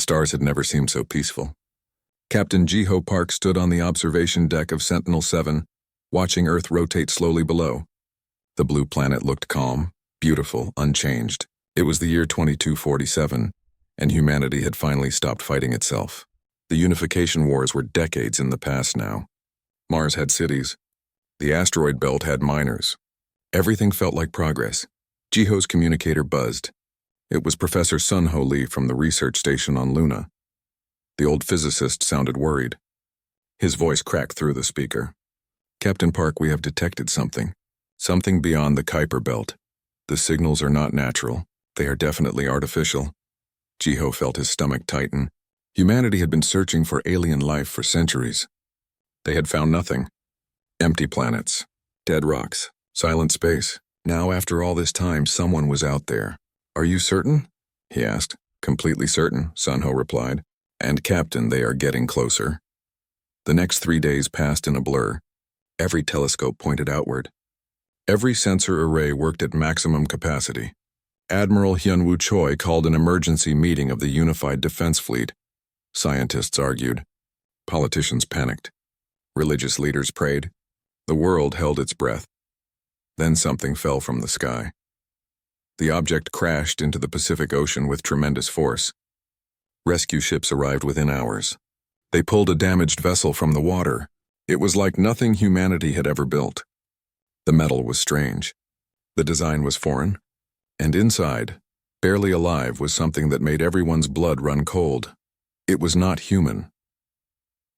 stars had never seemed so peaceful. Captain Jiho Park stood on the observation deck of Sentinel-7, watching Earth rotate slowly below. The blue planet looked calm, beautiful, unchanged. It was the year 2247, and humanity had finally stopped fighting itself. The unification wars were decades in the past now. Mars had cities. The asteroid belt had miners. Everything felt like progress. Jiho's communicator buzzed. It was Professor Sunho Lee from the research station on Luna. The old physicist sounded worried. His voice cracked through the speaker. "Captain Park, we have detected something. Something beyond the Kuiper belt. The signals are not natural. They are definitely artificial." Jiho felt his stomach tighten. Humanity had been searching for alien life for centuries. They had found nothing. Empty planets, dead rocks, silent space. Now, after all this time, someone was out there. "Are you certain?" he asked. "Completely certain," Sunho replied. "And Captain, they are getting closer." The next 3 days passed in a blur. Every telescope pointed outward. Every sensor array worked at maximum capacity. Admiral Hyunwoo Choi called an emergency meeting of the Unified Defense Fleet. Scientists argued. Politicians panicked. Religious leaders prayed. The world held its breath. Then something fell from the sky. The object crashed into the Pacific Ocean with tremendous force. Rescue ships arrived within hours. They pulled a damaged vessel from the water. It was like nothing humanity had ever built. The metal was strange. The design was foreign. And inside, barely alive, was something that made everyone's blood run cold. It was not human.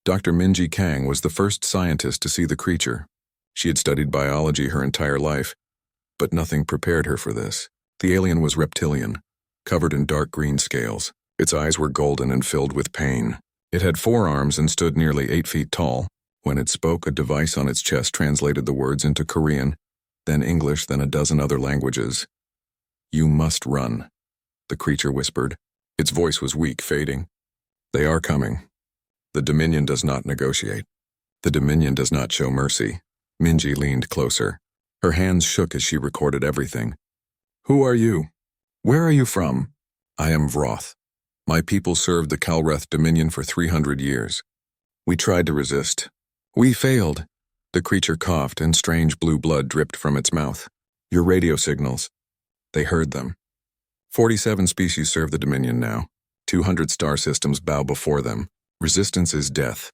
Dr. Minji Kang was the first scientist to see the creature. She had studied biology her entire life, but nothing prepared her for this. The alien was reptilian, covered in dark green scales. Its eyes were golden and filled with pain. It had 4 arms and stood nearly 8 feet tall. When it spoke, a device on its chest translated the words into Korean, then English, then a dozen other languages. "You must run," the creature whispered. Its voice was weak, fading. "They are coming. The Dominion does not negotiate. The Dominion does not show mercy." Minji leaned closer. Her hands shook as she recorded everything. "Who are you? Where are you from?" "I am Vroth. My people served the Kalreth Dominion for 300 years. We tried to resist. We failed." The creature coughed and strange blue blood dripped from its mouth. "Your radio signals." They heard them. 47 species serve the Dominion now. 200 star systems bow before them. Resistance is death.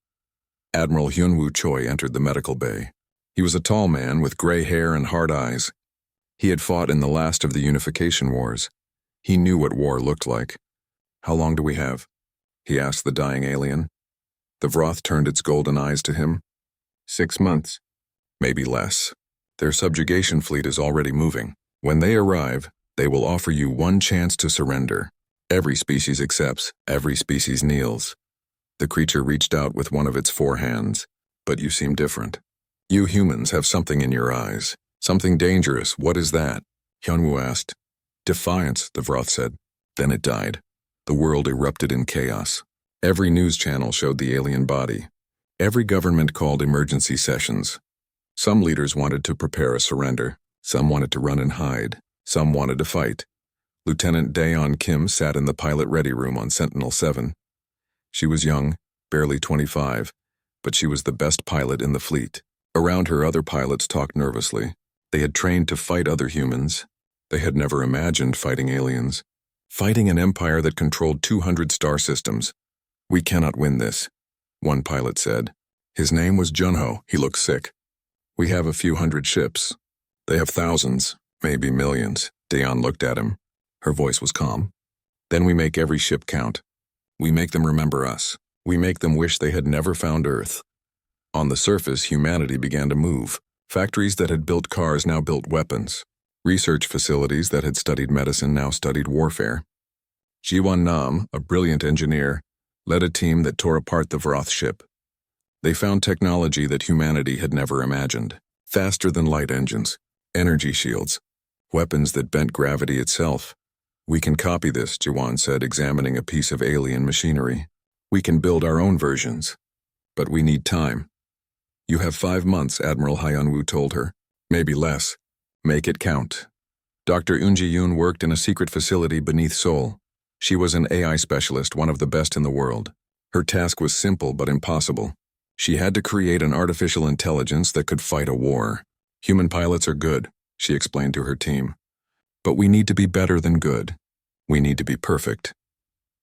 Admiral Hyunwoo Choi entered the medical bay. He was a tall man with gray hair and hard eyes. He had fought in the last of the unification wars. He knew what war looked like. "How long do we have?" he asked the dying alien. The Vroth turned its golden eyes to him. 6 months. Maybe less. Their subjugation fleet is already moving. When they arrive, they will offer you one chance to surrender. Every species accepts, every species kneels. The creature reached out with one of its 4 hands. "But you seem different. You humans have something in your eyes. Something dangerous. What is that?" Hyunwoo asked. "Defiance," the Vroth said. Then it died. The world erupted in chaos. Every news channel showed the alien body. Every government called emergency sessions. Some leaders wanted to prepare a surrender. Some wanted to run and hide. Some wanted to fight. Lieutenant Daeon Kim sat in the pilot ready room on Sentinel-7. She was young, barely 25, but she was the best pilot in the fleet. Around her, other pilots talked nervously. They had trained to fight other humans. They had never imagined fighting aliens. Fighting an empire that controlled 200 star systems. "We cannot win this," one pilot said. His name was Junho. He looked sick. "We have a few hundred ships. They have thousands, maybe millions." Daeon looked at him. Her voice was calm. "Then we make every ship count. We make them remember us. We make them wish they had never found Earth." On the surface, humanity began to move. Factories that had built cars now built weapons. Research facilities that had studied medicine now studied warfare. Jiwon Nam, a brilliant engineer, led a team that tore apart the Vroth ship. They found technology that humanity had never imagined. Faster than light engines, energy shields, weapons that bent gravity itself. "We can copy this," Jiwon said, examining a piece of alien machinery. "We can build our own versions. But we need time." "You have 5 months," Admiral Hyunwoo told her. "Maybe less. Make it count." Dr. Eun Ji-yoon worked in a secret facility beneath Seoul. She was an AI specialist, one of the best in the world. Her task was simple but impossible. She had to create an artificial intelligence that could fight a war. Human pilots are good, she explained to her team. But we need to be better than good. We need to be perfect.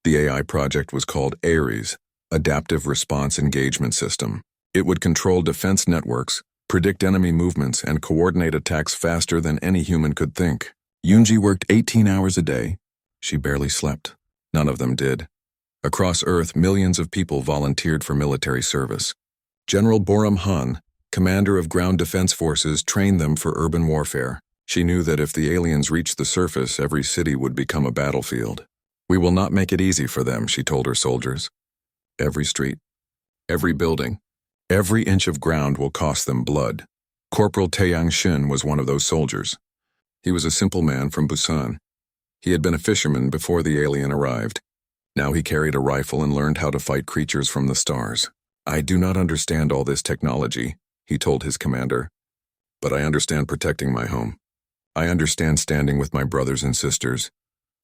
The AI project was called ARES, Adaptive Response Engagement System. It would control defense networks, predict enemy movements, and coordinate attacks faster than any human could think. Yoonji worked 18 hours a day. She barely slept. None of them did. Across Earth, millions of people volunteered for military service. General Boram Han, commander of ground defense forces, trained them for urban warfare. She knew that if the aliens reached the surface, every city would become a battlefield. We will not make it easy for them, she told her soldiers. Every street, every building, every inch of ground will cost them blood. Corporal Taeyang Shin was one of those soldiers. He was a simple man from Busan. He had been a fisherman before the alien arrived. Now he carried a rifle and learned how to fight creatures from the stars. I do not understand all this technology, he told his commander. But I understand protecting my home. I understand standing with my brothers and sisters.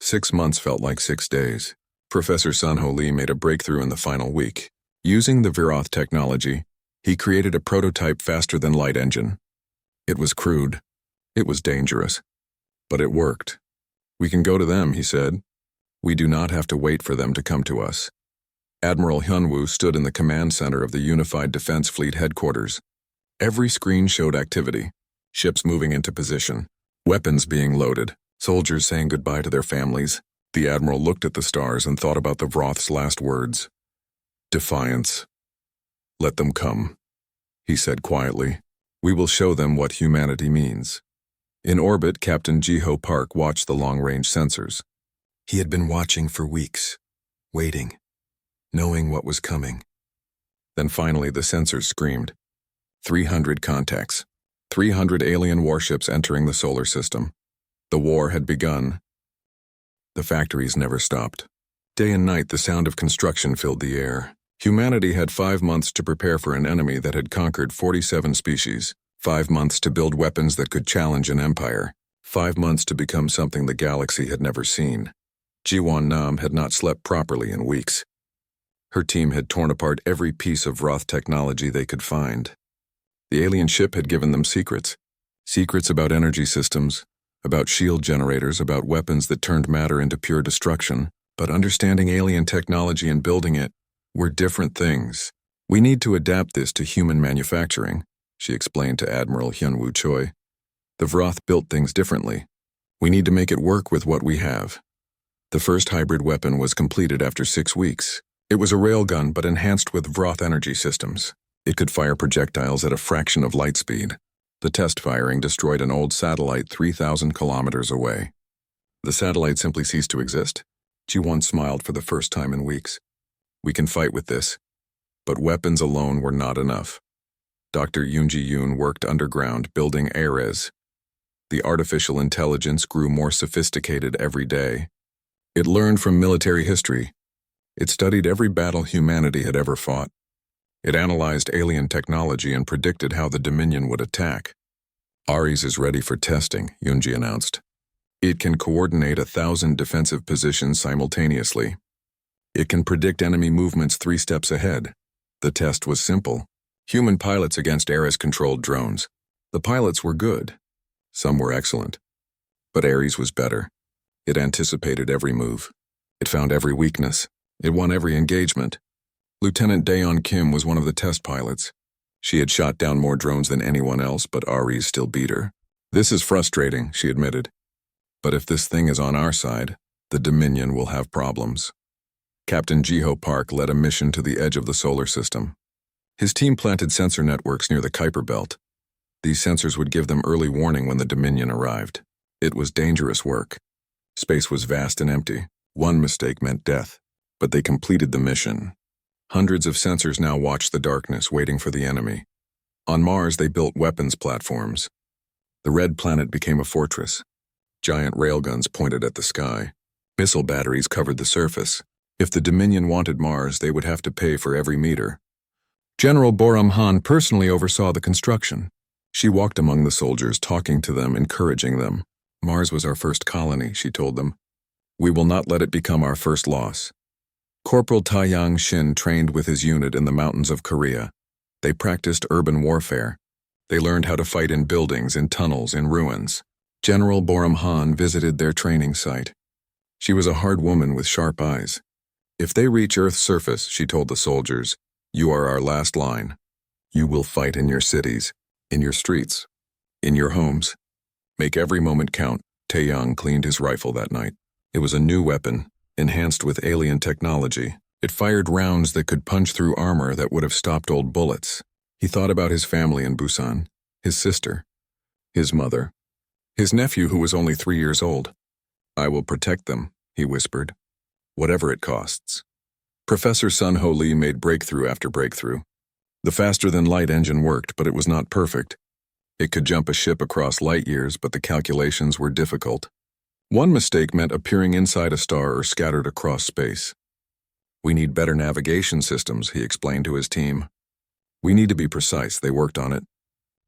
6 months felt like 6 days. Professor Sunho Lee made a breakthrough in the final week. Using the Viroth technology, he created a prototype faster-than-light engine. It was crude. It was dangerous. But it worked. We can go to them, he said. We do not have to wait for them to come to us. Admiral Hyunwoo stood in the command center of the Unified Defense Fleet headquarters. Every screen showed activity. Ships moving into position. Weapons being loaded. Soldiers saying goodbye to their families. The Admiral looked at the stars and thought about the Vroth's last words. Defiance. Let them come, he said quietly. We will show them what humanity means. In orbit, Captain Jiho Park watched the long-range sensors. He had been watching for weeks, waiting, knowing what was coming. Then finally the sensors screamed. 300 contacts. 300 alien warships entering the solar system. The war had begun. The factories never stopped. Day and night, the sound of construction filled the air. Humanity had 5 months to prepare for an enemy that had conquered 47 species. 5 months to build weapons that could challenge an empire. 5 months to become something the galaxy had never seen. Jiwon Nam had not slept properly in weeks. Her team had torn apart every piece of Vroth technology they could find. The alien ship had given them secrets. Secrets about energy systems, about shield generators, about weapons that turned matter into pure destruction. But understanding alien technology and building it were different things. We need to adapt this to human manufacturing, she explained to Admiral Hyunwoo Choi. The Vroth built things differently. We need to make it work with what we have. The first hybrid weapon was completed after 6 weeks. It was a railgun but enhanced with Vroth energy systems. It could fire projectiles at a fraction of light speed. The test firing destroyed an old satellite 3,000 kilometers away. The satellite simply ceased to exist. Jiwon smiled for the first time in weeks. We can fight with this. But weapons alone were not enough. Dr. Yoon Ji-yoon worked underground building ARES. The artificial intelligence grew more sophisticated every day. It learned from military history. It studied every battle humanity had ever fought. It analyzed alien technology and predicted how the Dominion would attack. Ares is ready for testing, Yoonji announced. It can coordinate 1,000 defensive positions simultaneously. It can predict enemy movements 3 steps ahead. The test was simple. Human pilots against Ares-controlled drones. The pilots were good. Some were excellent. But Ares was better. It anticipated every move. It found every weakness. It won every engagement. Lieutenant Daeon Kim was one of the test pilots. She had shot down more drones than anyone else, but Ares still beat her. This is frustrating, she admitted. But if this thing is on our side, the Dominion will have problems. Captain Jiho Park led a mission to the edge of the solar system. His team planted sensor networks near the Kuiper Belt. These sensors would give them early warning when the Dominion arrived. It was dangerous work. Space was vast and empty. One mistake meant death. But they completed the mission. Hundreds of sensors now watched the darkness, waiting for the enemy. On Mars, they built weapons platforms. The red planet became a fortress. Giant railguns pointed at the sky. Missile batteries covered the surface. If the Dominion wanted Mars, they would have to pay for every meter. General Boram Han personally oversaw the construction. She walked among the soldiers, talking to them, encouraging them. Mars was our first colony, she told them. We will not let it become our first loss. Corporal Taeyang Shin trained with his unit in the mountains of Korea. They practiced urban warfare. They learned how to fight in buildings, in tunnels, in ruins. General Boram Han visited their training site. She was a hard woman with sharp eyes. If they reach Earth's surface, she told the soldiers, you are our last line. You will fight in your cities, in your streets, in your homes. Make every moment count. Taeyang cleaned his rifle that night. It was a new weapon, enhanced with alien technology. It fired rounds that could punch through armor that would have stopped old bullets. He thought about his family in Busan, his sister, his mother, his nephew who was only 3 years old. I will protect them, he whispered, whatever it costs. Professor Sun Ho Lee made breakthrough after breakthrough. The faster-than-light engine worked, but it was not perfect. It could jump a ship across light years, but the calculations were difficult. One mistake meant appearing inside a star or scattered across space. We need better navigation systems, he explained to his team. We need to be precise. They worked on it.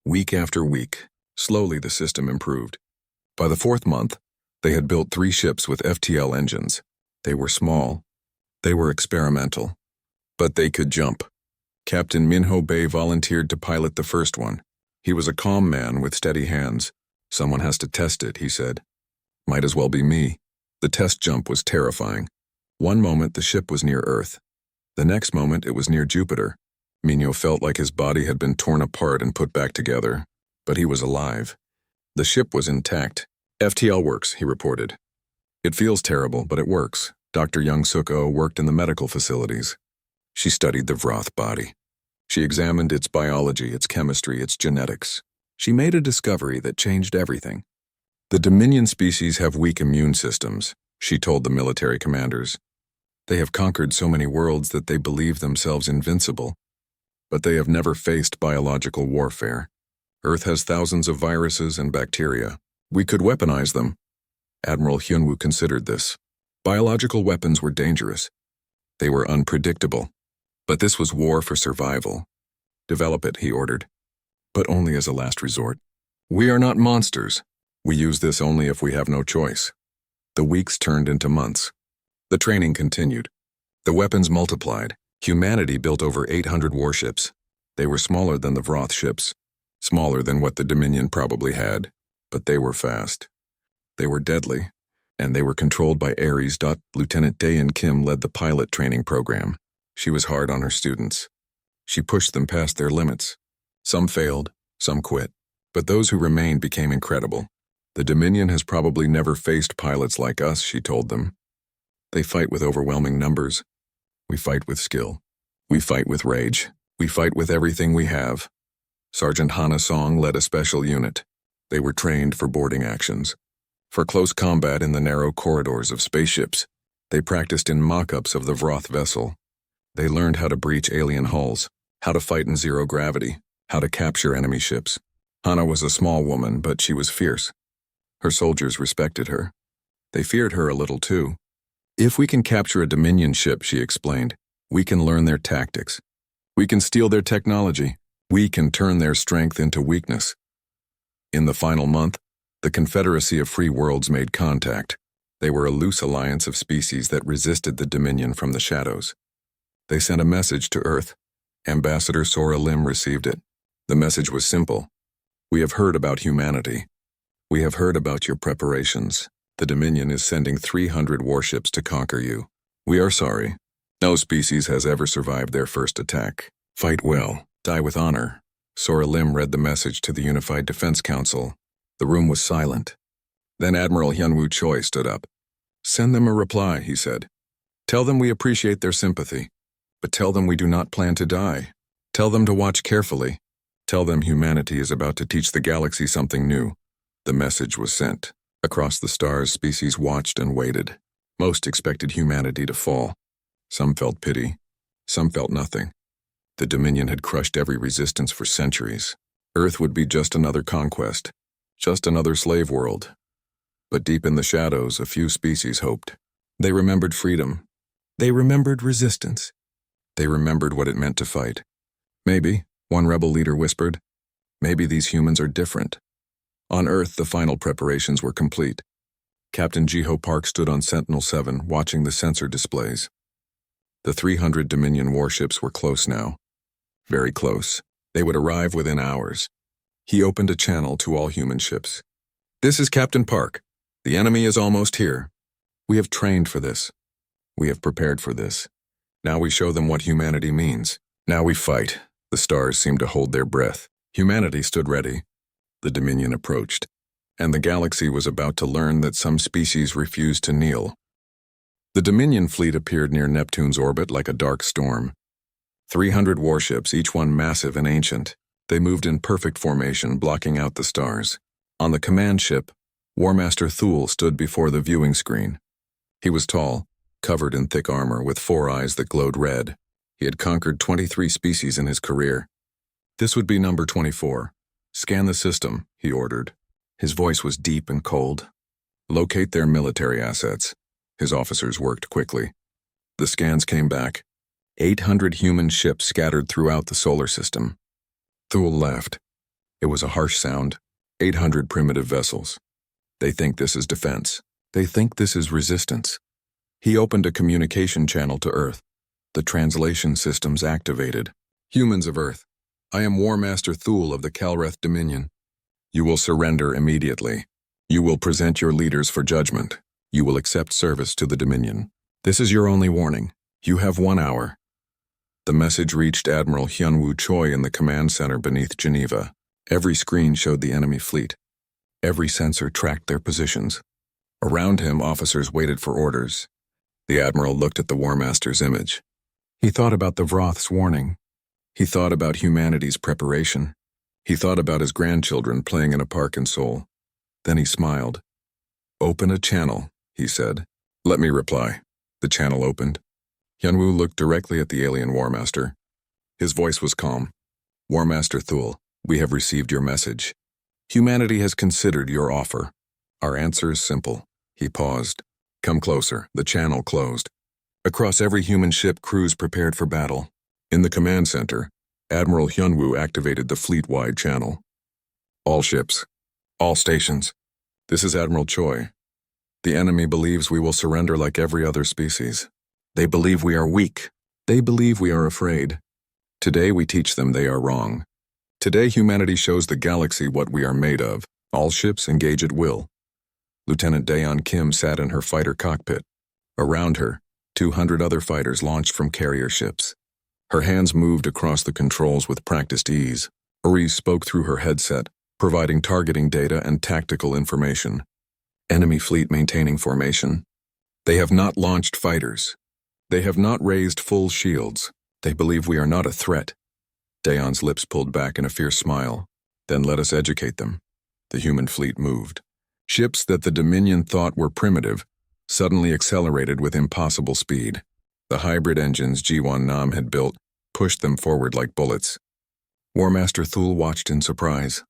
Week after week, slowly the system improved. By the 4th month, they had built 3 ships with FTL engines. They were small. They were experimental. But they could jump. Captain Minho Bay volunteered to pilot the first one. He was a calm man with steady hands. Someone has to test it, he said. Might as well be me. The test jump was terrifying. One moment the ship was near Earth. The next moment it was near Jupiter. Minho felt like his body had been torn apart and put back together. But he was alive. The ship was intact. FTL works, he reported. It feels terrible, but it works. Dr. Young Suk-oh worked in the medical facilities. She studied the Vroth body. She examined its biology, its chemistry, its genetics. She made a discovery that changed everything. The Dominion species have weak immune systems, she told the military commanders. They have conquered so many worlds that they believe themselves invincible. But they have never faced biological warfare. Earth has thousands of viruses and bacteria. We could weaponize them. Admiral Hyunwoo considered this. Biological weapons were dangerous. They were unpredictable. But this was war for survival. Develop it, he ordered. But only as a last resort. We are not monsters. We use this only if we have no choice. The weeks turned into months. The training continued. The weapons multiplied. Humanity built over 800 warships. They were smaller than the Vroth ships. Smaller than what the Dominion probably had. But they were fast. They were deadly. And they were controlled by Ares. Lieutenant Daein Kim led the pilot training program. She was hard on her students. She pushed them past their limits. Some failed, some quit. But those who remained became incredible. The Dominion has probably never faced pilots like us, she told them. They fight with overwhelming numbers. We fight with skill. We fight with rage. We fight with everything we have. Sergeant Hana Song led a special unit. They were trained for boarding actions. For close combat in the narrow corridors of spaceships. They practiced in mock-ups of the Vroth vessel. They learned how to breach alien hulls, how to fight in zero gravity, how to capture enemy ships. Hana was a small woman, but she was fierce. Her soldiers respected her. They feared her a little too. If we can capture a Dominion ship, she explained, we can learn their tactics. We can steal their technology. We can turn their strength into weakness. In the final month, the Confederacy of Free Worlds made contact. They were a loose alliance of species that resisted the Dominion from the shadows. They sent a message to Earth. Ambassador Sora Lim received it. The message was simple. We have heard about humanity. We have heard about your preparations. The Dominion is sending 300 warships to conquer you. We are sorry. No species has ever survived their first attack. Fight well. Die with honor. Sora Lim read the message to the Unified Defense Council. The room was silent. Then Admiral Hyunwoo Choi stood up. Send them a reply, he said. Tell them we appreciate their sympathy. But tell them we do not plan to die. Tell them to watch carefully. Tell them humanity is about to teach the galaxy something new. The message was sent. Across the stars, species watched and waited. Most expected humanity to fall. Some felt pity. Some felt nothing. The Dominion had crushed every resistance for centuries. Earth would be just another conquest. Just another slave world. But deep in the shadows, a few species hoped. They remembered freedom. They remembered resistance. They remembered what it meant to fight. Maybe, one rebel leader whispered, maybe these humans are different. On Earth, the final preparations were complete. Captain Jiho Park stood on Sentinel-7, watching the sensor displays. The 300 Dominion warships were close now. Very close. They would arrive within hours. He opened a channel to all human ships. "This is Captain Park. The enemy is almost here. We have trained for this. We have prepared for this. Now we show them what humanity means. Now we fight." The stars seemed to hold their breath. Humanity stood ready. The Dominion approached, and the galaxy was about to learn that some species refused to kneel. The Dominion fleet appeared near Neptune's orbit like a dark storm. 300 warships, each one massive and ancient. They moved in perfect formation, blocking out the stars. On the command ship, War Master Thule stood before the viewing screen. He was tall, covered in thick armor, with 4 eyes that glowed red. He had conquered 23 species in his career. This would be number 24. "Scan the system," he ordered. His voice was deep and cold. "Locate their military assets." His officers worked quickly. The scans came back. 800 human ships scattered throughout the solar system. Thule laughed. It was a harsh sound. 800 primitive vessels. They think this is defense. They think this is resistance. He opened a communication channel to Earth. The translation systems activated. "Humans of Earth, I am War Master Thule of the Calreth Dominion. You will surrender immediately. You will present your leaders for judgment. You will accept service to the Dominion. This is your only warning. You have 1 hour." The message reached Admiral Hyunwoo Choi in the command center beneath Geneva. Every screen showed the enemy fleet. Every sensor tracked their positions. Around him, officers waited for orders. The Admiral looked at the War Master's image. He thought about the Vroth's warning. He thought about humanity's preparation. He thought about his grandchildren playing in a park in Seoul. Then he smiled. "Open a channel," he said. "Let me reply." The channel opened. Hyunwoo looked directly at the alien War Master. His voice was calm. "War Master Thule, we have received your message. Humanity has considered your offer. Our answer is simple." He paused. "Come closer." The channel closed. Across every human ship, crews prepared for battle. In the command center, Admiral Hyunwoo activated the fleet-wide channel. "All ships. All stations. This is Admiral Choi. The enemy believes we will surrender like every other species. They believe we are weak. They believe we are afraid. Today we teach them they are wrong. Today humanity shows the galaxy what we are made of. All ships engage at will." Lieutenant Daeon Kim sat in her fighter cockpit. Around her, 200 other fighters launched from carrier ships. Her hands moved across the controls with practiced ease. Uri spoke through her headset, providing targeting data and tactical information. "Enemy fleet maintaining formation. They have not launched fighters. They have not raised full shields. They believe we are not a threat." Daeon's lips pulled back in a fierce smile. "Then let us educate them." The human fleet moved. Ships that the Dominion thought were primitive suddenly accelerated with impossible speed. The hybrid engines Jiwon Nam had built pushed them forward like bullets. War Master Thule watched in surprise.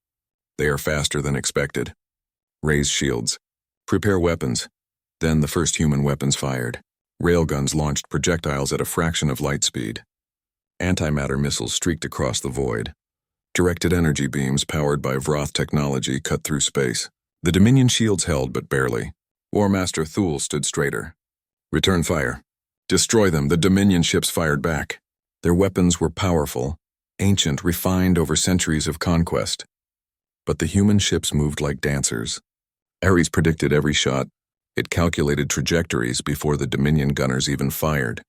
"They are faster than expected. Raise shields. Prepare weapons." Then the first human weapons fired. Railguns launched projectiles at a fraction of light speed. Antimatter missiles streaked across the void. Directed energy beams powered by Vroth technology cut through space. The Dominion shields held, but barely. War Master Thule stood straighter. "Return fire. Destroy them." The Dominion ships fired back. Their weapons were powerful, ancient, refined over centuries of conquest. But the human ships moved like dancers. Ares predicted every shot. It calculated trajectories before the Dominion gunners even fired.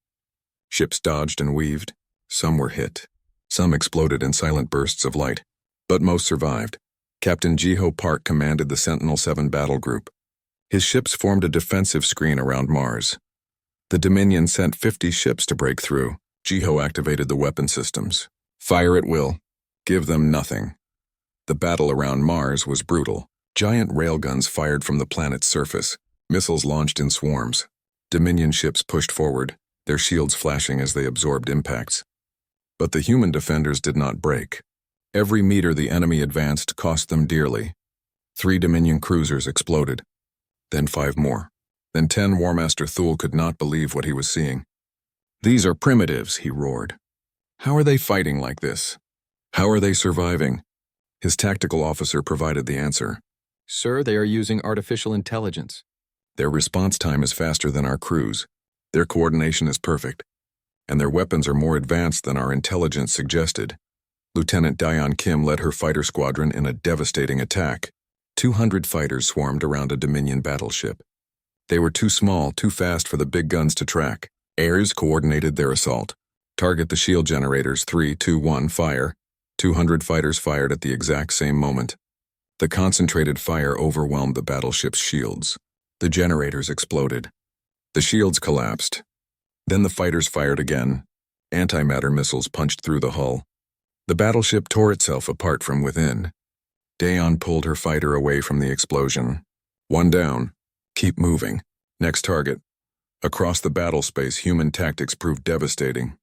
Ships dodged and weaved. Some were hit. Some exploded in silent bursts of light. But most survived. Captain Jiho Park commanded the Sentinel-7 battle group. His ships formed a defensive screen around Mars. The Dominion sent 50 ships to break through. Jiho activated the weapon systems. Fire at will. Give them nothing. The battle around Mars was brutal. Giant railguns fired from the planet's surface. Missiles launched in swarms. Dominion ships pushed forward, their shields flashing as they absorbed impacts. But the human defenders did not break. Every meter the enemy advanced cost them dearly. 3 Dominion cruisers exploded. Then 5 more. Then 10. War Master Thule could not believe what he was seeing. "These are primitives," he roared. "How are they fighting like this? How are they surviving?" His tactical officer provided the answer. "Sir, they are using artificial intelligence. Their response time is faster than our crews. Their coordination is perfect. And their weapons are more advanced than our intelligence suggested. Lieutenant Dion Kim led her fighter squadron in a devastating attack. 200 fighters swarmed around a Dominion battleship. They were too small, too fast for the big guns to track. Airs coordinated their assault. Target the shield generators. 3, 2, 1, fire. 200 fighters fired at the exact same moment. The concentrated fire overwhelmed the battleship's shields. The generators exploded. The shields collapsed. Then the fighters fired again. Antimatter missiles punched through the hull. The battleship tore itself apart from within. Dayon pulled her fighter away from the explosion. One down. Keep moving. Next target. Across the battle space, human tactics proved devastating.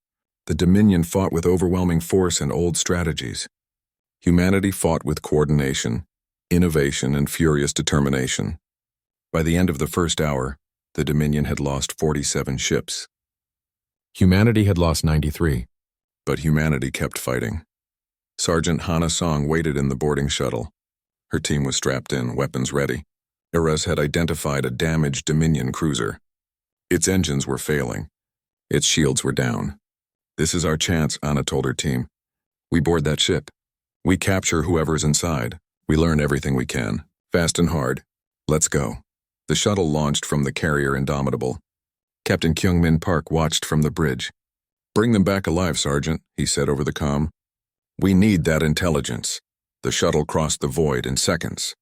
The Dominion fought with overwhelming force and old strategies. Humanity fought with coordination, innovation, and furious determination. By the end of the first hour, the Dominion had lost 47 ships. Humanity had lost 93, but humanity kept fighting. Sergeant Hana Song waited in the boarding shuttle. Her team was strapped in, weapons ready. Erez had identified a damaged Dominion cruiser. Its engines were failing. Its shields were down. This is our chance, Anna told her team. We board that ship. We capture whoever's inside. We learn everything we can, fast and hard. Let's go. The shuttle launched from the carrier Indomitable. Captain Kyung-min Park watched from the bridge. Bring them back alive, Sergeant, he said over the comm. We need that intelligence. The shuttle crossed the void in seconds.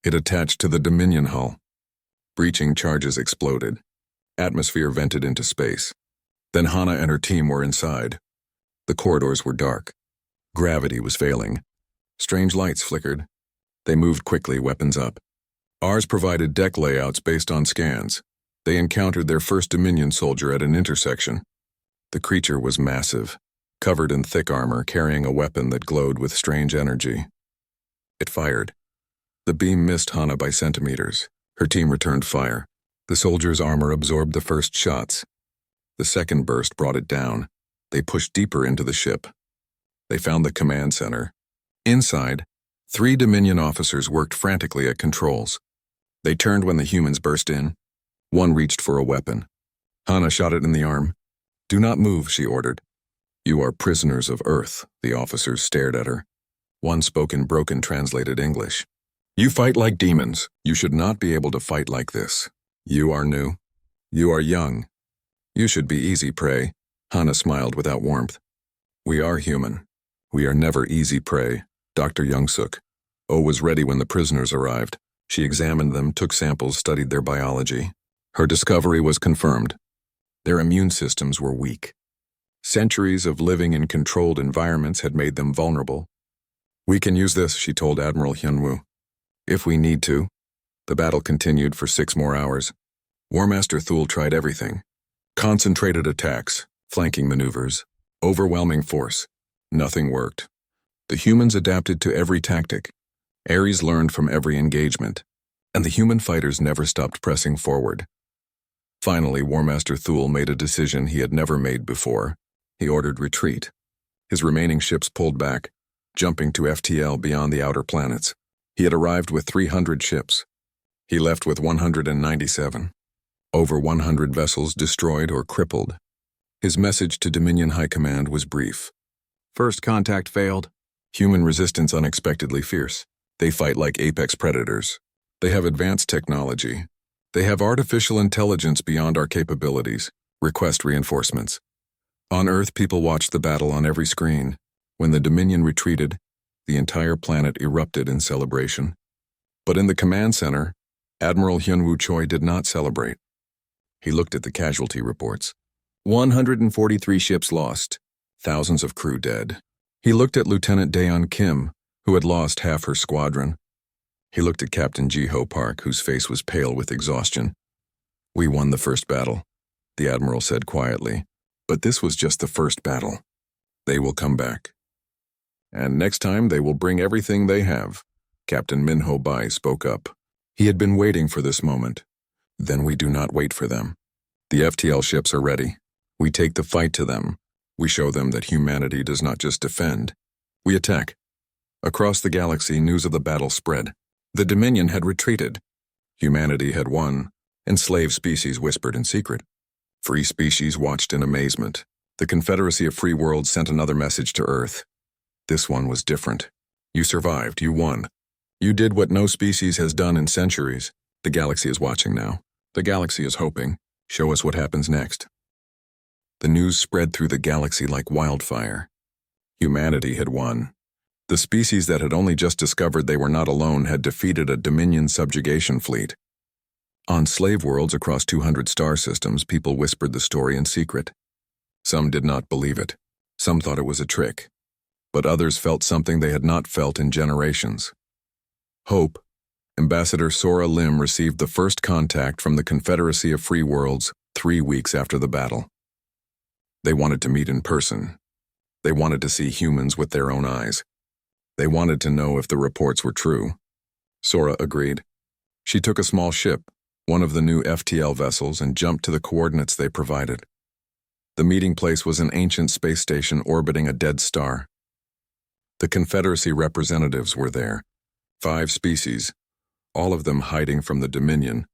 It attached to the Dominion hull. Breaching charges exploded. Atmosphere vented into space. Then Hana and her team were inside. The corridors were dark. Gravity was failing. Strange lights flickered. They moved quickly, weapons up. Ours provided deck layouts based on scans. They encountered their first Dominion soldier at an intersection. The creature was massive, covered in thick armor, carrying a weapon that glowed with strange energy. It fired. The beam missed Hana by centimeters. Her team returned fire. The soldier's armor absorbed the first shots. The second burst brought it down. They pushed deeper into the ship. They found the command center. Inside, 3 Dominion officers worked frantically at controls. They turned when the humans burst in. One reached for a weapon. Hana shot it in the arm. Do not move, she ordered. You are prisoners of Earth, the officers stared at her. One spoke in broken translated English. You fight like demons. You should not be able to fight like this. You are new. You are young. You should be easy prey. Hana smiled without warmth. We are human. We are never easy prey. Dr. Youngsuk. Oh was ready when the prisoners arrived. She examined them, took samples, studied their biology. Her discovery was confirmed. Their immune systems were weak. Centuries of living in controlled environments had made them vulnerable. We can use this, she told Admiral Hyunwoo. If we need to. The battle continued for 6 more hours. War Master Thule tried everything. Concentrated attacks, flanking maneuvers, overwhelming force. Nothing worked. The humans adapted to every tactic. Ares learned from every engagement. And the human fighters never stopped pressing forward. Finally, War Master Thule made a decision he had never made before. He ordered retreat. His remaining ships pulled back, jumping to FTL beyond the outer planets. He had arrived with 300 ships. He left with 197. Over 100 vessels destroyed or crippled. His message to Dominion High Command was brief. First contact failed. Human resistance unexpectedly fierce. They fight like apex predators. They have advanced technology. They have artificial intelligence beyond our capabilities. Request reinforcements. On Earth, people watched the battle on every screen. When the Dominion retreated, the entire planet erupted in celebration. But in the command center, Admiral Hyunwoo Choi did not celebrate. He looked at the casualty reports. 143 ships lost, thousands of crew dead. He looked at Lieutenant Dayon Kim, who had lost half her squadron. He looked at Captain Ji-Ho Park, whose face was pale with exhaustion. We won the first battle, the Admiral said quietly. But this was just the first battle. They will come back. And next time they will bring everything they have. Captain Min-Ho Bai spoke up. He had been waiting for this moment. Then we do not wait for them. The FTL ships are ready. We take the fight to them. We show them that humanity does not just defend. We attack. Across the galaxy, news of the battle spread. The Dominion had retreated. Humanity had won, Enslaved species whispered in secret. Free species watched in amazement. The Confederacy of Free Worlds sent another message to Earth. This one was different. You survived, you won. You did what no species has done in centuries. The galaxy is watching now. The galaxy is hoping. Show us what happens next. The news spread through the galaxy like wildfire. Humanity had won. The species that had only just discovered they were not alone had defeated a Dominion subjugation fleet. On slave worlds across 200 star systems, people whispered the story in secret. Some did not believe it. Some thought it was a trick. But others felt something they had not felt in generations. Hope. Ambassador Sora Lim received the first contact from the Confederacy of Free Worlds 3 weeks after the battle. They wanted to meet in person. They wanted to see humans with their own eyes. They wanted to know if the reports were true. Sora agreed. She took a small ship, one of the new FTL vessels, and jumped to the coordinates they provided. The meeting place was an ancient space station orbiting a dead star. The Confederacy representatives were there. 5 species, all of them hiding from the Dominion,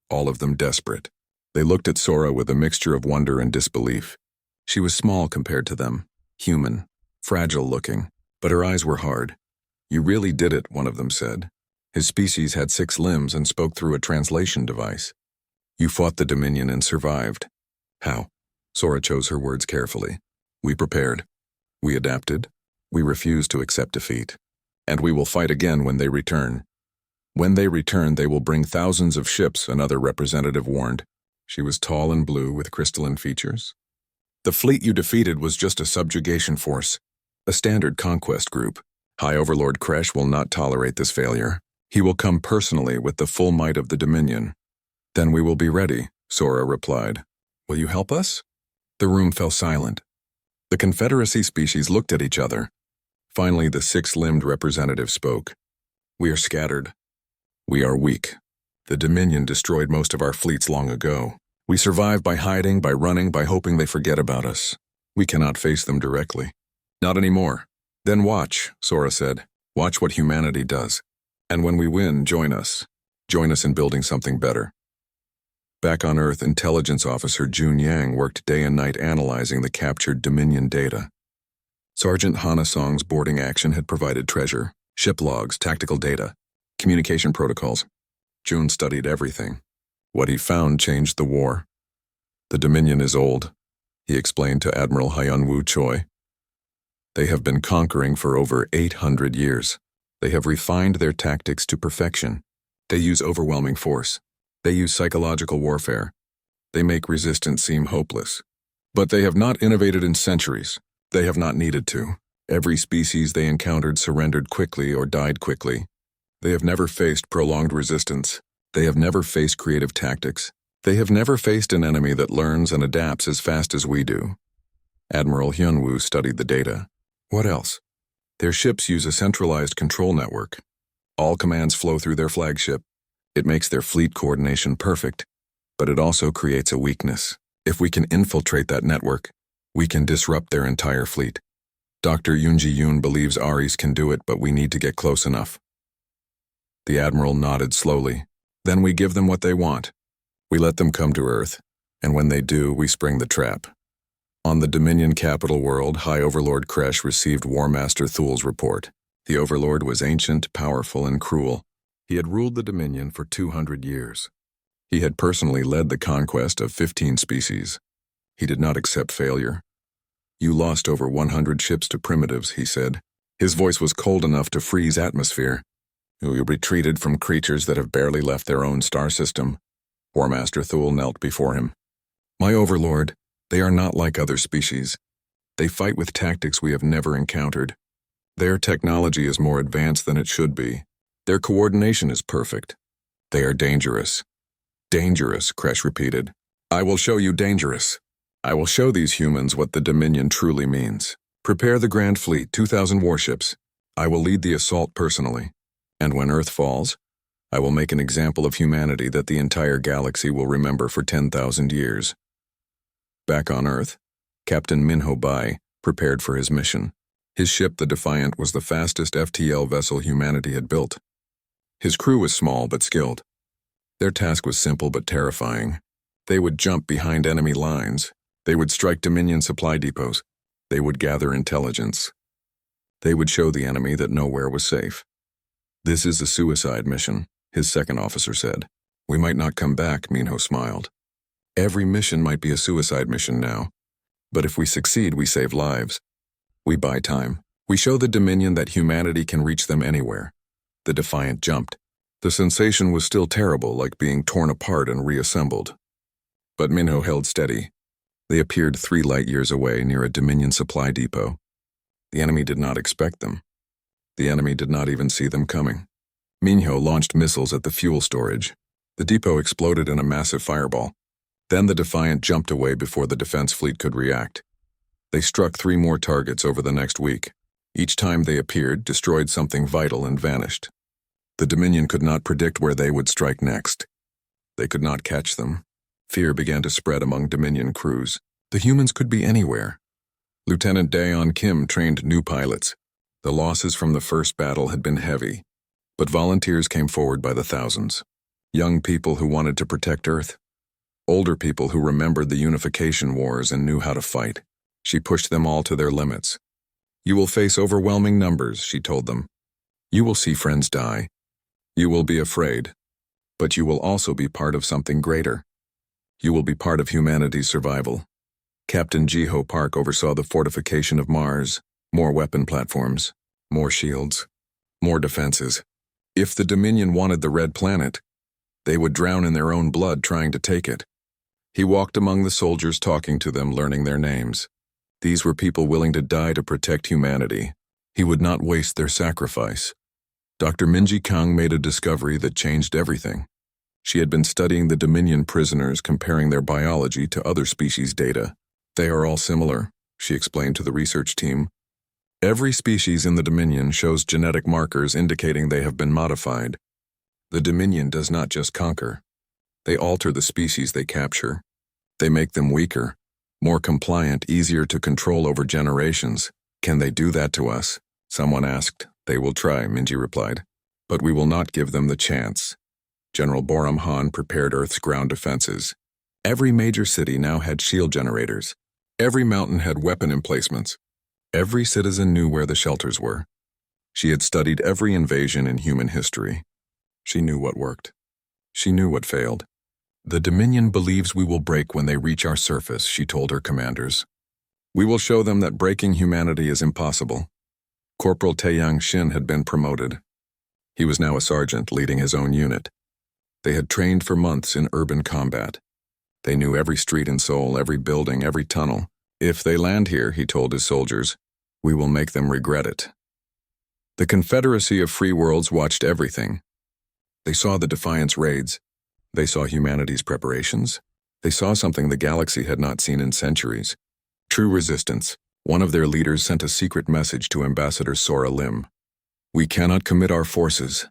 all of them desperate. They looked at Sora with a mixture of wonder and disbelief. She was small compared to them, human, fragile-looking, but her eyes were hard. You really did it, one of them said. His species had 6 limbs and spoke through a translation device. You fought the Dominion and survived. How? Sora chose her words carefully. We prepared. We adapted. We refused to accept defeat. And we will fight again when they return. When they return, they will bring thousands of ships, another representative warned. She was tall and blue with crystalline features. The fleet you defeated was just a subjugation force, a standard conquest group. High Overlord Kresh will not tolerate this failure. He will come personally with the full might of the Dominion. Then we will be ready, Sora replied. Will you help us? The room fell silent. The Confederacy species looked at each other. Finally, the 6-limbed representative spoke. We are scattered. We are weak. The Dominion destroyed most of our fleets long ago. We survive by hiding, by running, by hoping they forget about us. We cannot face them directly. Not anymore. Then watch, Sora said. Watch what humanity does. And when we win, join us. Join us in building something better. Back on Earth, Intelligence Officer Jun Yang worked day and night analyzing the captured Dominion data. Sergeant Hana Song's boarding action had provided treasure, ship logs, tactical data, communication protocols. Jun studied everything. What he found changed the war. The Dominion is old, he explained to Admiral Hyun-Woo Choi. They have been conquering for over 800 years. They have refined their tactics to perfection. They use overwhelming force. They use psychological warfare. They make resistance seem hopeless. But they have not innovated in centuries. They have not needed to. Every species they encountered surrendered quickly or died quickly. They have never faced prolonged resistance. They have never faced creative tactics. They have never faced an enemy that learns and adapts as fast as we do. Admiral Hyun-Woo studied the data. What else? Their ships use a centralized control network. All commands flow through their flagship. It makes their fleet coordination perfect, but it also creates a weakness. If we can infiltrate that network, we can disrupt their entire fleet. Dr. Yoon Ji-yoon believes Ares can do it, but we need to get close enough. The Admiral nodded slowly. Then we give them what they want. We let them come to Earth, and when they do, we spring the trap. On the Dominion capital world, High Overlord Kresh received War Master Thul's report. The Overlord was ancient, powerful, and cruel. He had ruled the Dominion for 200 years. He had personally led the conquest of 15 species. He did not accept failure. You lost over 100 ships to primitives, he said. His voice was cold enough to freeze atmosphere. You retreated from creatures that have barely left their own star system. War Master Thul knelt before him. My Overlord, they are not like other species. They fight with tactics we have never encountered. Their technology is more advanced than it should be. Their coordination is perfect. They are dangerous. Dangerous, Kresh repeated. I will show you dangerous. I will show these humans what the Dominion truly means. Prepare the Grand Fleet, 2,000 warships. I will lead the assault personally. And when Earth falls, I will make an example of humanity that the entire galaxy will remember for 10,000 years. Back on Earth, Captain Minho Bai prepared for his mission. His ship, the Defiant, was the fastest FTL vessel humanity had built. His crew was small but skilled. Their task was simple but terrifying. They would jump behind enemy lines. They would strike Dominion supply depots. They would gather intelligence. They would show the enemy that nowhere was safe. "This is a suicide mission," his second officer said. "We might not come back," Minho smiled. "Every mission might be a suicide mission now. But if we succeed, we save lives. We buy time. We show the Dominion that humanity can reach them anywhere." The Defiant jumped. The sensation was still terrible, like being torn apart and reassembled. But Minho held steady. They appeared 3 light years away near a Dominion supply depot. The enemy did not expect them. The enemy did not even see them coming. Minho launched missiles at the fuel storage. The depot exploded in a massive fireball. Then the Defiant jumped away before the defense fleet could react. They struck 3 more targets over the next week. Each time they appeared, destroyed something vital and vanished. The Dominion could not predict where they would strike next. They could not catch them. Fear began to spread among Dominion crews. The humans could be anywhere. Lieutenant Daeon Kim trained new pilots. The losses from the first battle had been heavy, but volunteers came forward by the thousands. Young people who wanted to protect Earth. Older people who remembered the unification wars and knew how to fight. She pushed them all to their limits. "You will face overwhelming numbers," she told them. "You will see friends die. You will be afraid. But you will also be part of something greater. You will be part of humanity's survival." Captain Jiho Park oversaw the fortification of Mars, more weapon platforms, more shields, more defenses. If the Dominion wanted the Red Planet, they would drown in their own blood trying to take it. He walked among the soldiers, talking to them, learning their names. These were people willing to die to protect humanity. He would not waste their sacrifice. Dr. Minji Kang made a discovery that changed everything. She had been studying the Dominion prisoners, comparing their biology to other species' data. "They are all similar," she explained to the research team. "Every species in the Dominion shows genetic markers indicating they have been modified. The Dominion does not just conquer. They alter the species they capture. They make them weaker, more compliant, easier to control over generations. Can they do that to us?" Someone asked. "They will try," Minji replied. "But we will not give them the chance." General Boram Han prepared Earth's ground defenses. Every major city now had shield generators. Every mountain had weapon emplacements. Every citizen knew where the shelters were. She had studied every invasion in human history. She knew what worked. She knew what failed. "The Dominion believes we will break when they reach our surface," she told her commanders. "We will show them that breaking humanity is impossible." Corporal Taeyang Shin had been promoted. He was now a sergeant leading his own unit. They had trained for months in urban combat. They knew every street in Seoul, every building, every tunnel. "If they land here," he told his soldiers, "we will make them regret it." The Confederacy of Free Worlds watched everything. They saw the Defiance raids. They saw humanity's preparations. They saw something the galaxy had not seen in centuries. True resistance. One of their leaders sent a secret message to Ambassador Sora Lim. "We cannot commit our forces.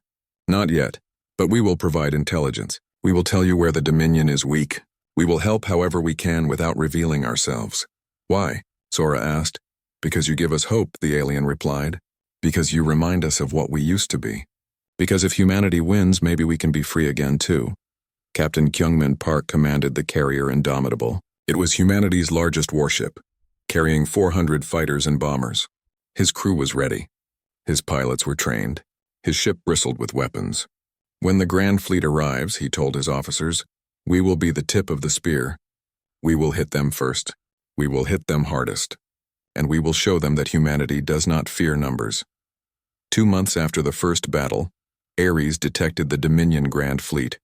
Not yet, but we will provide intelligence. We will tell you where the Dominion is weak. We will help however we can without revealing ourselves." "Why?" Sora asked. "Because you give us hope," the alien replied. "Because you remind us of what we used to be. Because if humanity wins, maybe we can be free again too." Captain Kyungmin Park commanded the carrier Indomitable. It was humanity's largest warship, carrying 400 fighters and bombers. His crew was ready. His pilots were trained. His ship bristled with weapons. "When the Grand Fleet arrives," he told his officers, "we will be the tip of the spear. We will hit them first. We will hit them hardest. And we will show them that humanity does not fear numbers." 2 months after the first battle, Ares detected the Dominion Grand Fleet.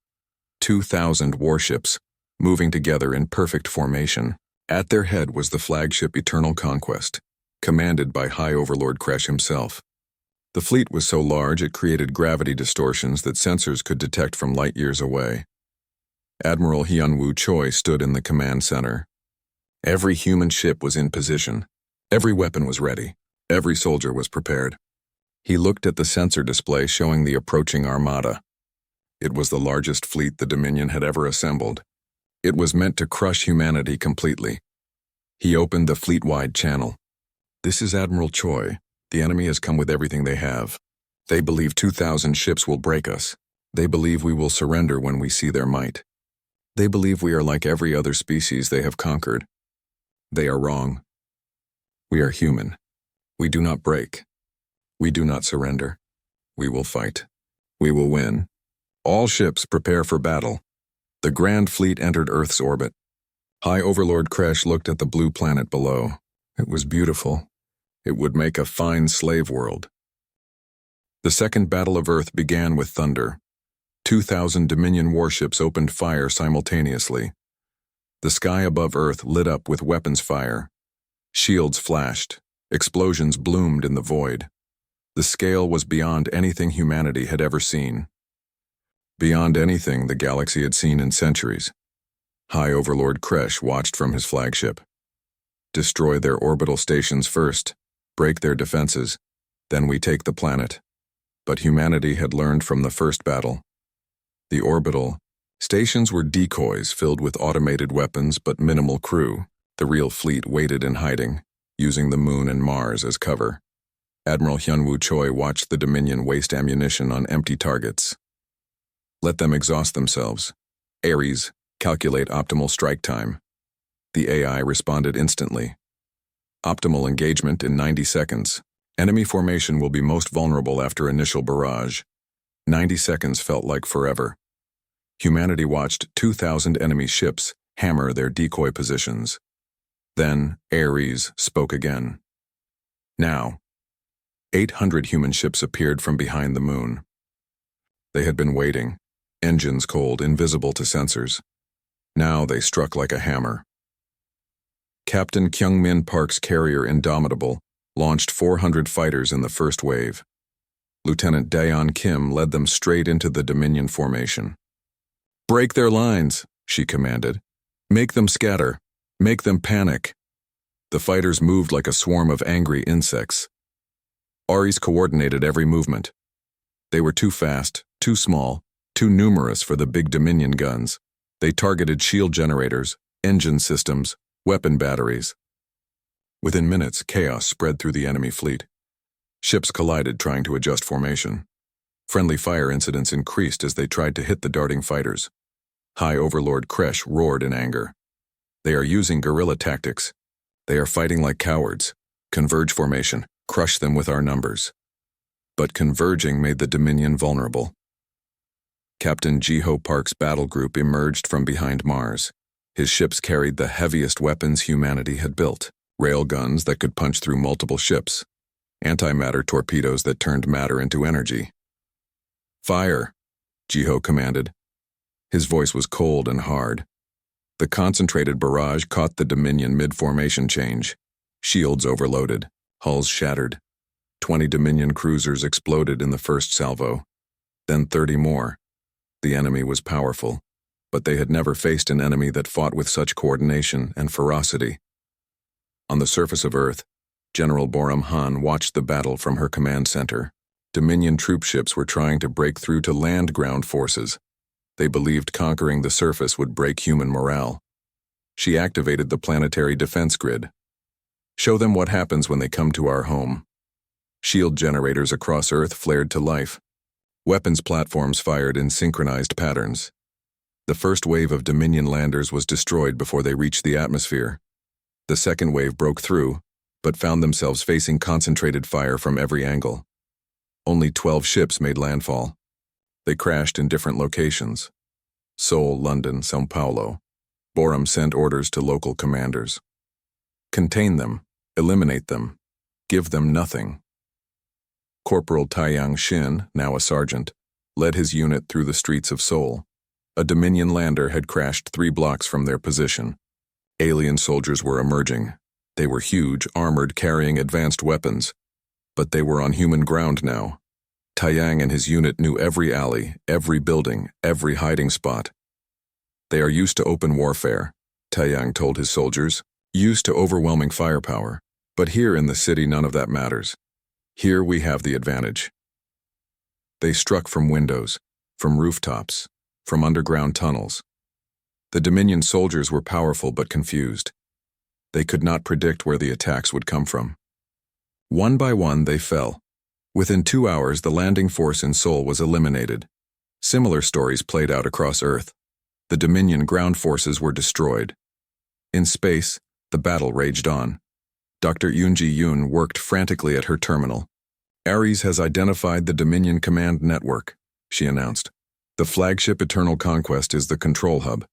2,000 warships, moving together in perfect formation. At their head was the flagship Eternal Conquest, commanded by High Overlord Kresh himself. The fleet was so large it created gravity distortions that sensors could detect from light years away. Admiral Hyunwoo Choi stood in the command center. Every human ship was in position. Every weapon was ready. Every soldier was prepared. He looked at the sensor display showing the approaching armada. It was the largest fleet the Dominion had ever assembled. It was meant to crush humanity completely. He opened the fleet-wide channel. "This is Admiral Choi. The enemy has come with everything they have. They believe 2,000 ships will break us. They believe we will surrender when we see their might. They believe we are like every other species they have conquered. They are wrong. We are human. We do not break. We do not surrender. We will fight. We will win. All ships prepare for battle. The Grand Fleet entered Earth's orbit. High Overlord Kresh looked at the blue planet below. It was beautiful. It would make a fine slave world. The Second Battle of Earth began with thunder. 2,000 Dominion warships opened fire simultaneously. The sky above Earth lit up with weapons fire. Shields flashed. Explosions bloomed in the void. The scale was beyond anything humanity had ever seen. Beyond anything the galaxy had seen in centuries. High Overlord Kresh watched from his flagship. Destroy their orbital stations first, break their defenses, then we take the planet. But humanity had learned from the first battle. The orbital stations were decoys filled with automated weapons but minimal crew. The real fleet waited in hiding, using the Moon and Mars as cover. Admiral Hyunwoo Choi watched the Dominion waste ammunition on empty targets. Let them exhaust themselves. Ares, calculate optimal strike time. The AI responded instantly. Optimal engagement in 90 seconds. Enemy formation will be most vulnerable after initial barrage. 90 seconds felt like forever. Humanity watched 2,000 enemy ships hammer their decoy positions. Then Ares spoke again. Now, 800 human ships appeared from behind the moon. They had been waiting, engines cold, invisible to sensors. Now they struck like a hammer. Captain Kyung-min Park's carrier Indomitable launched 400 fighters in the first wave. Lieutenant Daeon Kim led them straight into the Dominion formation. "Break their lines," she commanded. "Make them scatter. Make them panic." The fighters moved like a swarm of angry insects. Ares coordinated every movement. They were too fast, too small, too numerous for the big Dominion guns. They targeted shield generators, engine systems, weapon batteries. Within minutes, chaos spread through the enemy fleet. Ships collided trying to adjust formation. Friendly fire incidents increased as they tried to hit the darting fighters. High Overlord Kresh roared in anger. They are using guerrilla tactics. They are fighting like cowards. Converge formation, crush them with our numbers. But converging made the Dominion vulnerable. Captain Jiho Park's battle group emerged from behind Mars. His ships carried the heaviest weapons humanity had built. Railguns that could punch through multiple ships. Antimatter torpedoes that turned matter into energy. "Fire," Jiho commanded. His voice was cold and hard. The concentrated barrage caught the Dominion mid-formation change. Shields overloaded. Hulls shattered. 20 Dominion cruisers exploded in the first salvo. Then 30 more. The enemy was powerful, but they had never faced an enemy that fought with such coordination and ferocity. On the surface of Earth, General Boram Han watched the battle from her command center. Dominion troop ships were trying to break through to land-ground forces. They believed conquering the surface would break human morale. She activated the planetary defense grid. Show them what happens when they come to our home. Shield generators across Earth flared to life. Weapons platforms fired in synchronized patterns. The first wave of Dominion landers was destroyed before they reached the atmosphere. The second wave broke through, but found themselves facing concentrated fire from every angle. Only 12 ships made landfall. They crashed in different locations. Seoul, London, São Paulo. Boram sent orders to local commanders. Contain them, eliminate them, give them nothing. Corporal Taeyang Shin, now a sergeant, led his unit through the streets of Seoul. A Dominion lander had crashed 3 blocks from their position. Alien soldiers were emerging. They were huge, armored, carrying advanced weapons. But they were on human ground now. Taeyang and his unit knew every alley, every building, every hiding spot. They are used to open warfare, Taeyang told his soldiers, used to overwhelming firepower. But here in the city none of that matters. Here we have the advantage. They struck from windows, from rooftops, from underground tunnels. The Dominion soldiers were powerful but confused. They could not predict where the attacks would come from. One by one they fell. Within 2 hours the landing force in Seoul was eliminated. Similar stories played out across Earth. The Dominion ground forces were destroyed. In space, the battle raged on. Dr. Yoon worked frantically at her terminal. Ares has identified the Dominion Command Network, she announced. The flagship Eternal Conquest is the control hub.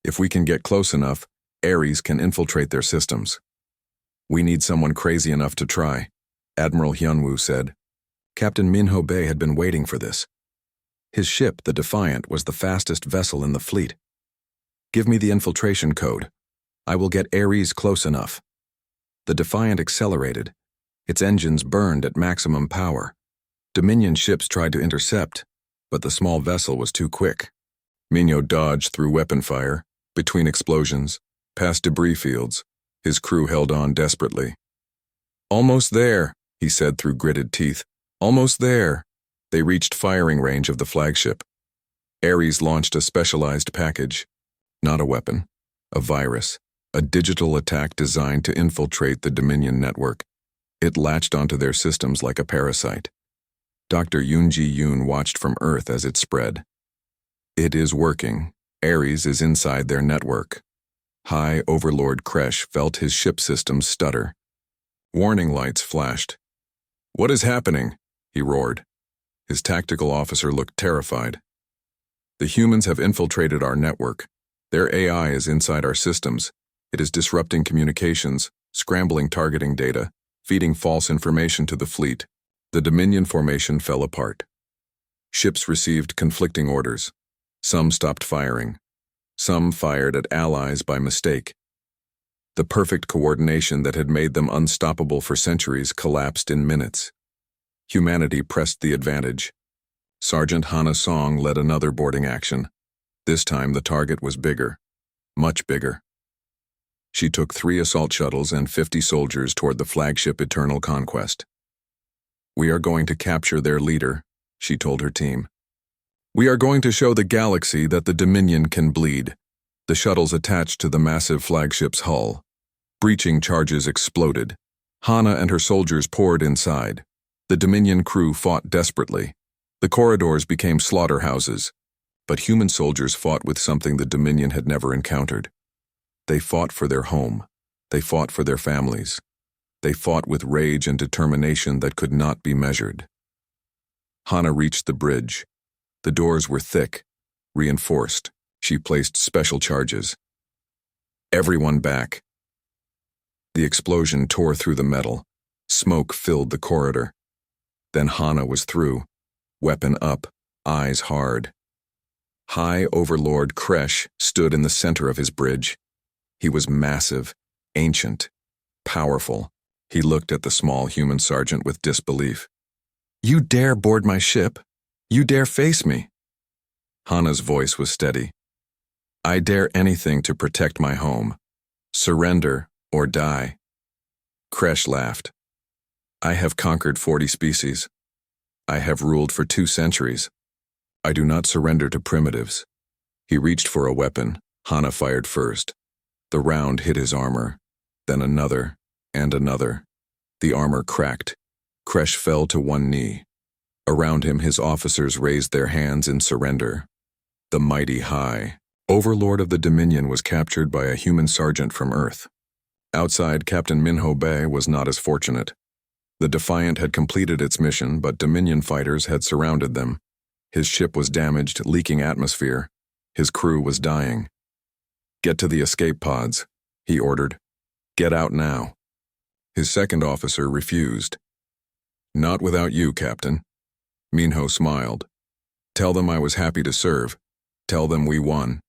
If we can get close enough, Ares can infiltrate their systems. We need someone crazy enough to try, Admiral Hyunwoo said. Captain Minho Bay had been waiting for this. His ship, the Defiant, was the fastest vessel in the fleet. Give me the infiltration code. I will get Ares close enough. The Defiant accelerated. Its engines burned at maximum power. Dominion ships tried to intercept, but the small vessel was too quick. Minho dodged through weapon fire, between explosions, past debris fields. His crew held on desperately. Almost there, he said through gritted teeth. Almost there. They reached firing range of the flagship. Ares launched a specialized package. Not a weapon, a virus, a digital attack designed to infiltrate the Dominion network. It latched onto their systems like a parasite. Dr. Yoon watched from Earth as it spread. It is working. Ares is inside their network. High Overlord Kresh felt his ship systems stutter. Warning lights flashed. What is happening? He roared. His tactical officer looked terrified. The humans have infiltrated our network. Their AI is inside our systems. It is disrupting communications, scrambling targeting data, feeding false information to the fleet. The Dominion formation fell apart. Ships received conflicting orders. Some stopped firing. Some fired at allies by mistake. The perfect coordination that had made them unstoppable for centuries collapsed in minutes. Humanity pressed the advantage. Sergeant Hana Song led another boarding action. This time the target was bigger. Much bigger. She took 3 assault shuttles and 50 soldiers toward the flagship Eternal Conquest. We are going to capture their leader, she told her team. We are going to show the galaxy that the Dominion can bleed. The shuttles attached to the massive flagship's hull. Breaching charges exploded. Hana and her soldiers poured inside. The Dominion crew fought desperately. The corridors became slaughterhouses. But human soldiers fought with something the Dominion had never encountered. They fought for their home. They fought for their families. They fought with rage and determination that could not be measured. Hana reached the bridge. The doors were thick, reinforced. She placed special charges. Everyone back. The explosion tore through the metal. Smoke filled the corridor. Then Hana was through, weapon up, eyes hard. High Overlord Kresh stood in the center of his bridge. He was massive, ancient, powerful. He looked at the small human sergeant with disbelief. You dare board my ship? You dare face me? Hana's voice was steady. I dare anything to protect my home. Surrender or die. Kresh laughed. I have conquered 40 species. I have ruled for 2 centuries. I do not surrender to primitives. He reached for a weapon. Hana fired first. The round hit his armor, then another, and another. The armor cracked. Kresh fell to one knee. Around him, his officers raised their hands in surrender. The mighty High Overlord of the Dominion was captured by a human sergeant from Earth. Outside, Captain Minho Bay was not as fortunate. The Defiant had completed its mission, but Dominion fighters had surrounded them. His ship was damaged, leaking atmosphere. His crew was dying. Get to the escape pods, he ordered. Get out now. His second officer refused. Not without you, Captain. Minho smiled. Tell them I was happy to serve. Tell them we won.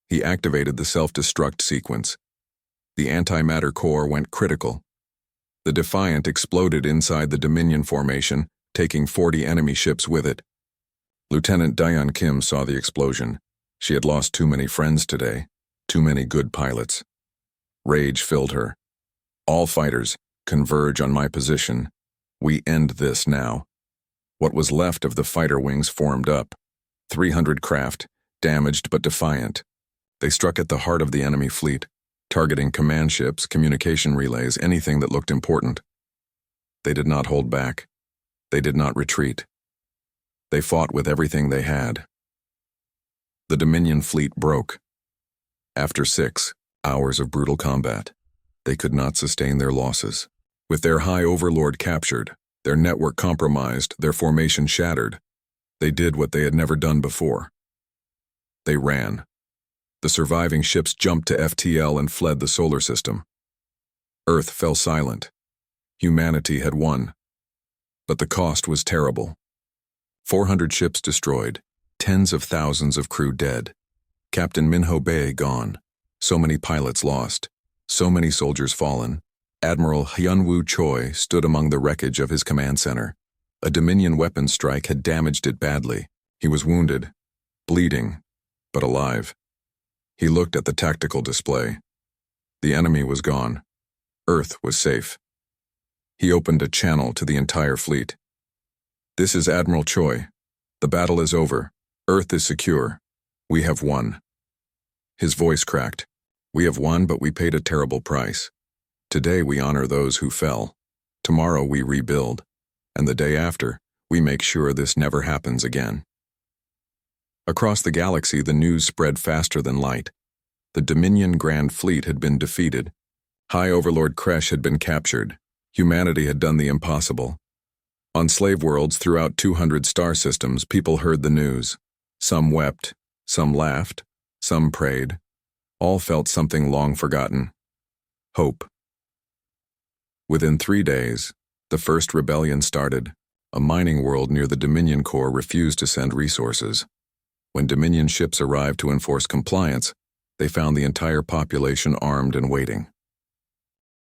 He activated the self-destruct sequence. The antimatter core went critical. The Defiant exploded inside the Dominion formation, taking 40 enemy ships with it. Lieutenant Daeon Kim saw the explosion. She had lost too many friends today, too many good pilots. Rage filled her. All fighters, converge on my position. We end this now. What was left of the fighter wings formed up. 300 craft, damaged but defiant. They struck at the heart of the enemy fleet, targeting command ships, communication relays, anything that looked important. They did not hold back. They did not retreat. They fought with everything they had. The Dominion fleet broke. After 6 hours of brutal combat, they could not sustain their losses. With their High Overlord captured, their network compromised, their formation shattered, they did what they had never done before. They ran. The surviving ships jumped to FTL and fled the solar system. Earth fell silent. Humanity had won. But the cost was terrible. 400 ships destroyed, tens of thousands of crew dead. Captain Minho Bay gone, so many pilots lost, so many soldiers fallen. Admiral Hyunwoo Choi stood among the wreckage of his command center. A Dominion weapons strike had damaged it badly. He was wounded, bleeding, but alive. He looked at the tactical display. The enemy was gone. Earth was safe. He opened a channel to the entire fleet. "This is Admiral Choi. The battle is over. Earth is secure. We have won." His voice cracked. "We have won, but we paid a terrible price. Today we honor those who fell. Tomorrow we rebuild. And the day after, we make sure this never happens again." Across the galaxy, the news spread faster than light. The Dominion Grand Fleet had been defeated. High Overlord Kresh had been captured. Humanity had done the impossible. On slave worlds throughout 200 star systems, people heard the news. Some wept, some laughed, some prayed. All felt something long forgotten. Hope. Within 3 days, the first rebellion started. A mining world near the Dominion core refused to send resources. When Dominion ships arrived to enforce compliance, they found the entire population armed and waiting.